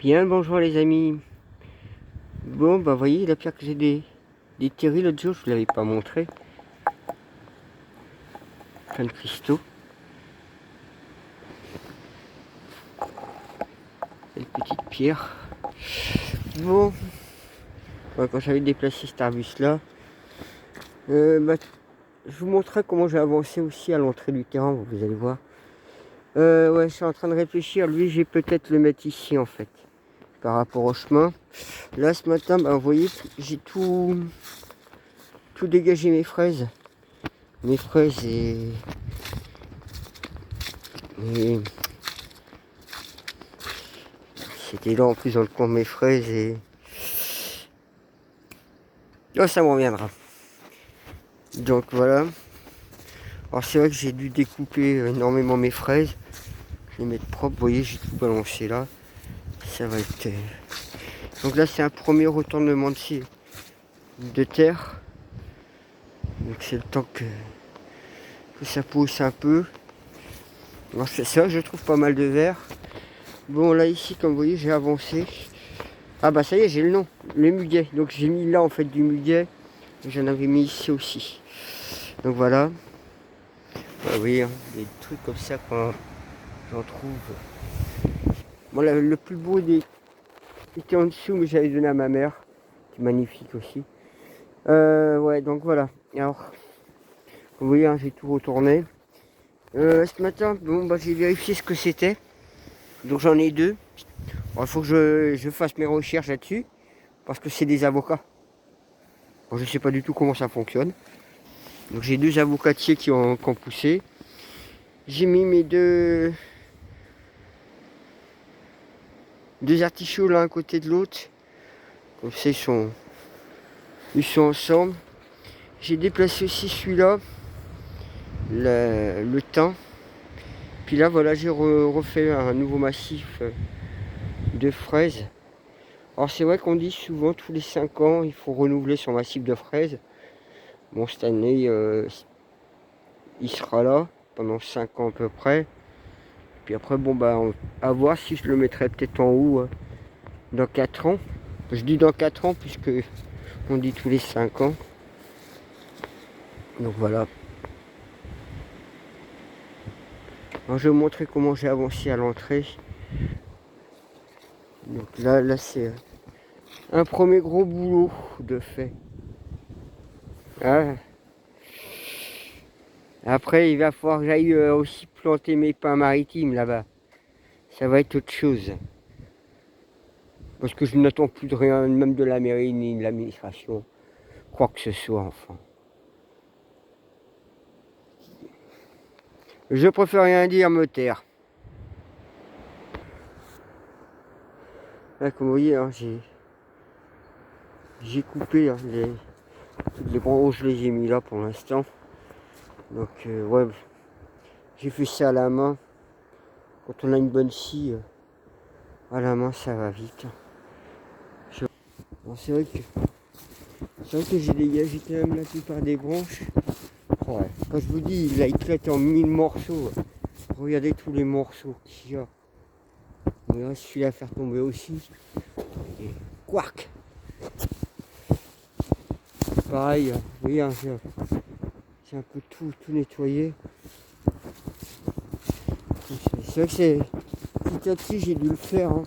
Bien, bonjour les amis. Bon, bah voyez la pierre que j'ai déterrée l'autre jour, je vous l'avais pas montré. Plein de cristaux. Une petite pierre. Bon, ouais, quand j'avais déplacé cet arbuste là, bah, je vous montrerai comment j'ai avancé aussi à l'entrée du terrain, vous allez voir. Ouais, je suis en train de réfléchir, lui j'ai peut-être le mettre ici en fait, par rapport au chemin. Là ce matin, bah, vous voyez, j'ai tout dégagé mes fraises. Mes fraises et c'était là en plus dans le coin de mes fraises et... Oh, ça me reviendra. Donc voilà. Alors c'est vrai que j'ai dû découper énormément mes fraises. Je vais les mettre propres. Vous voyez, j'ai tout balancé là. Ça va être... Donc là, c'est un premier retournement de terre. Donc c'est le temps que ça pousse un peu. C'est vrai que je trouve pas mal de verre. Bon, là ici, comme vous voyez, j'ai avancé. Ah bah ça y est, j'ai le nom. Le muguet. Donc j'ai mis là en fait du muguet. J'en avais mis ici aussi. Donc voilà. Bah oui, hein, des trucs comme ça quand j'en trouve. Bon, le plus beau était en dessous, mais j'avais donné à ma mère. C'est magnifique aussi. Ouais, donc voilà. Alors, vous voyez, hein, j'ai tout retourné. Ce matin, bon, bah, j'ai vérifié ce que c'était. Donc j'en ai deux. Il faut que je fasse mes recherches là-dessus. Parce que c'est des avocats. Bon, je ne sais pas du tout comment ça fonctionne. Donc j'ai deux avocatiers qui ont poussé. J'ai mis mes deux artichauts l'un à côté de l'autre. Comme ça, ils sont ensemble. J'ai déplacé aussi celui-là, le thym. Puis là, voilà, j'ai refait un nouveau massif de fraises. Alors c'est vrai qu'on dit souvent tous les 5 ans, il faut renouveler son massif de fraises. Bon, cette année, il sera là pendant 5 ans à peu près. Puis après, bon, bah, à voir si je le mettrai peut-être en haut dans 4 ans. Je dis dans 4 ans puisque on dit tous les 5 ans. Donc voilà. Alors, je vais vous montrer comment j'ai avancé à l'entrée. Donc là c'est un premier gros boulot de fait. Ah. Après, il va falloir que j'aille aussi planter mes pins maritimes là-bas. Ça va être autre chose. Parce que je n'attends plus de rien, même de la mairie ni de l'administration. Quoi que ce soit, enfin. Je préfère rien dire, me taire. Là, comme vous voyez, hein, j'ai coupé hein, les branches, je les ai mis là pour l'instant. Donc, ouais, j'ai fait ça à la main. Quand on a une bonne scie à la main, ça va vite. Bon, c'est vrai que j'ai dégagé quand même la plupart des branches. Ouais. Quand je vous dis, il a éclaté en 1000 morceaux. Regardez tous les morceaux qu'il y a. Il reste celui-là à faire tomber aussi. Et quark. Pareil, vous voyez, hein, j'ai un peu tout nettoyé. C'est vrai que c'est petit à petit j'ai dû le faire. Hein.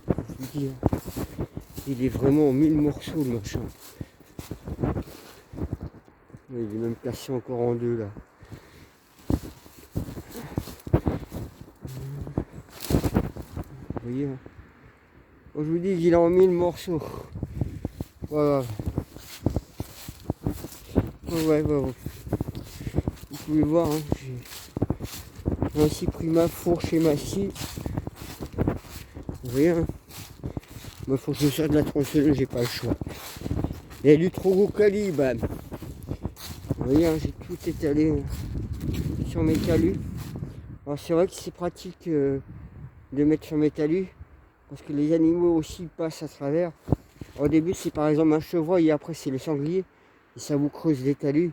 Je vous dis, hein, il est vraiment en 1000 morceaux le machin. Il est même cassé encore en deux là. Vous voyez, hein. Je vous dis qu'il est en 1000 morceaux. Voilà. Ouais. Vous pouvez voir, hein, j'ai ainsi pris ma fourche et ma scie. Vous voyez, hein. Moi, faut que je sorte de la tronçonneuse, j'ai pas le choix. Il y a du trop gros calibre. Hein. Vous voyez, hein, j'ai tout étalé sur mes talus. Alors c'est vrai que c'est pratique de mettre sur mes talus parce que les animaux aussi passent à travers. Au début c'est par exemple un chevreuil et après c'est le sanglier et ça vous creuse les talus.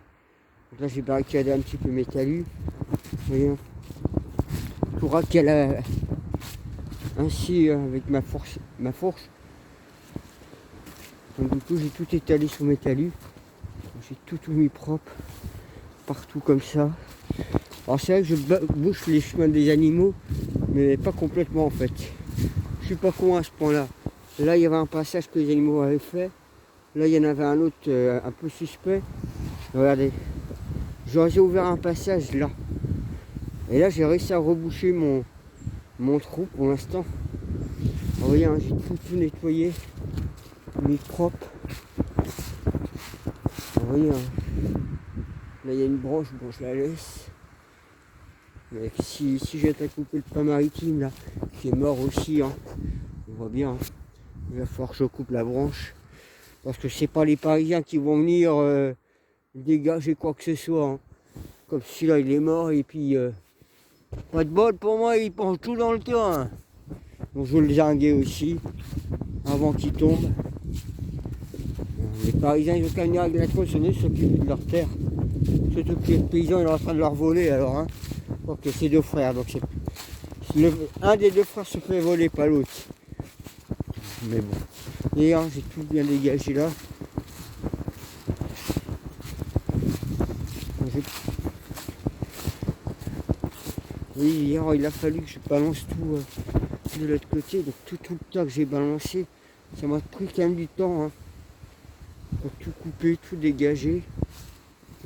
Donc là j'ai barricadé un petit peu mes talus. Vous voyez, pour qu'il y a ainsi avec ma fourche. Donc du coup j'ai tout étalé sur mes talus. J'ai tout mis propre, partout comme ça. Alors c'est vrai que je bouche les chemins des animaux, mais pas complètement en fait. Je suis pas con à ce point-là. Là il y avait un passage que les animaux avaient fait. Là il y en avait un autre un peu suspect. Regardez, j'ai ouvert un passage là. Et là j'ai réussi à reboucher mon trou pour l'instant. Vous voyez, hein, j'ai tout nettoyé, mis propre. Vous voyez, hein, là il y a une branche, bon je la laisse. Mais si j'ai à couper le pin maritime là, qui est mort aussi, hein, on voit bien, hein, il va falloir que je coupe la branche. Parce que c'est pas les Parisiens qui vont venir dégager quoi que ce soit. Hein. Comme celui-là il est mort et puis pas de bol pour moi, il penche tout dans le terrain. Donc je vais le zinguer aussi avant qu'il tombe. Les Parisiens ils ont qu'à venir avec la tronçonneuse s'occuper de leur terre. Surtout que les paysans ils sont en train de leur voler alors. Hein. Donc c'est deux frères. Donc un des deux frères se fait voler, pas l'autre. Mais bon. Et hein, j'ai tout bien dégagé là. Oui, hier il a fallu que je balance tout de l'autre côté. Donc tout le tas que j'ai balancé, ça m'a pris quand même du temps. Hein, pour tout couper, tout dégager,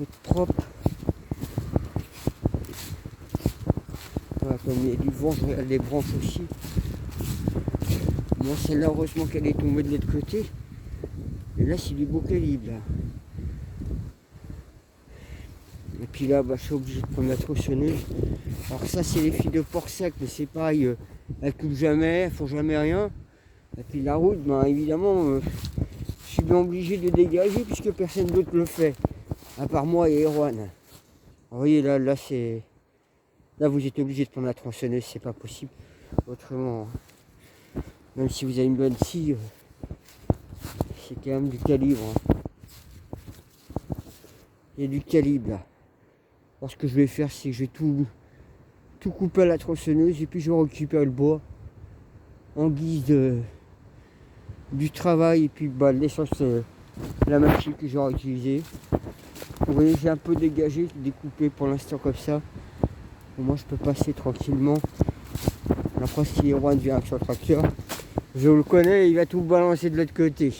être propre. Voilà, comme il y a du vent, je regarde les branches aussi. Bon, celle-là, heureusement qu'elle est tombée de l'autre côté. Et là, c'est du beau calibre, là. Et puis là, bah, je suis obligé de prendre la tronçonneuse. Alors ça, c'est les filles de porc sec, mais c'est pareil. Elles coupent jamais, elles font jamais rien. Et puis la route, bah, évidemment, je suis bien obligé de dégager puisque personne d'autre le fait. À part moi et Erwan. Vous voyez, là, c'est... Là, vous êtes obligé de prendre la tronçonneuse, c'est pas possible. Autrement, même si vous avez une bonne scie, c'est quand même du calibre. Hein. Il y a du calibre là. Alors ce que je vais faire, c'est que je vais tout couper à la tronçonneuse et puis je vais récupérer le bois en guise du travail et puis bah, l'essence, la machine que j'aurai utilisée. Vous voyez, j'ai un peu dégagé, découpé pour l'instant comme ça. Au moins je peux passer tranquillement. Après si Erwan vient avec son tracteur, je le connais, il va tout balancer de l'autre côté.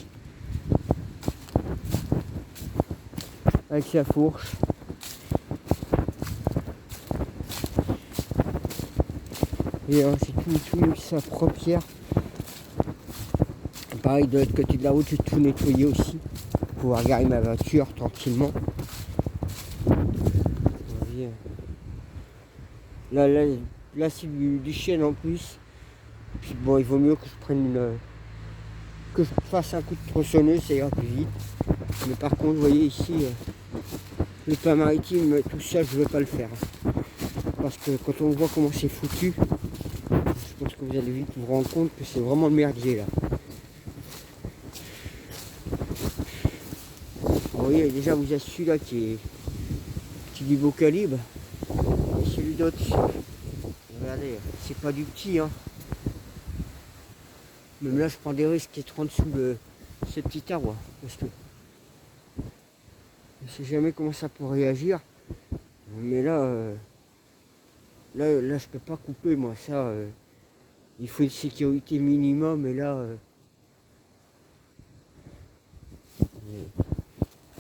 Avec sa fourche. Et j'ai tout mis sa propre pierre. Pareil de l'autre côté de la route, j'ai tout nettoyé aussi. Pour pouvoir garer ma voiture tranquillement. Là c'est du chêne en plus. Puis bon, il vaut mieux que je prenne que je fasse un coup de tronçonneuse, ça ira plus vite. Mais par contre, vous voyez ici, le pin maritime, tout ça, je ne vais pas le faire. Parce que quand on voit comment c'est foutu, je pense que vous allez vite vous rendre compte que c'est vraiment le merdier là. Vous voyez, déjà vous avez celui-là qui est du beau calibre. Et celui d'autre, regardez, c'est pas du petit. Hein. Même là, je prends des risques d'être en dessous de ce petit arbre. Parce que je ne sais jamais comment ça peut réagir. Mais là, je peux pas couper, moi. Ça, il faut une sécurité minimum. Et là,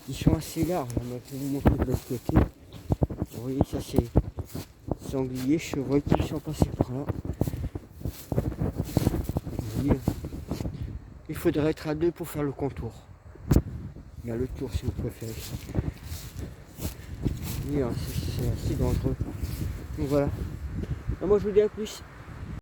ils sont assez larges. On va vous montrer de l'autre côté. Vous voyez, ça c'est sanglier, chevreuil qui sont passés par là. Vous voyez, il faudrait être à deux pour faire le contour. Il y a le tour si vous préférez. Oui, hein, c'est assez dangereux. Donc voilà. Alors moi je vous dis à plus.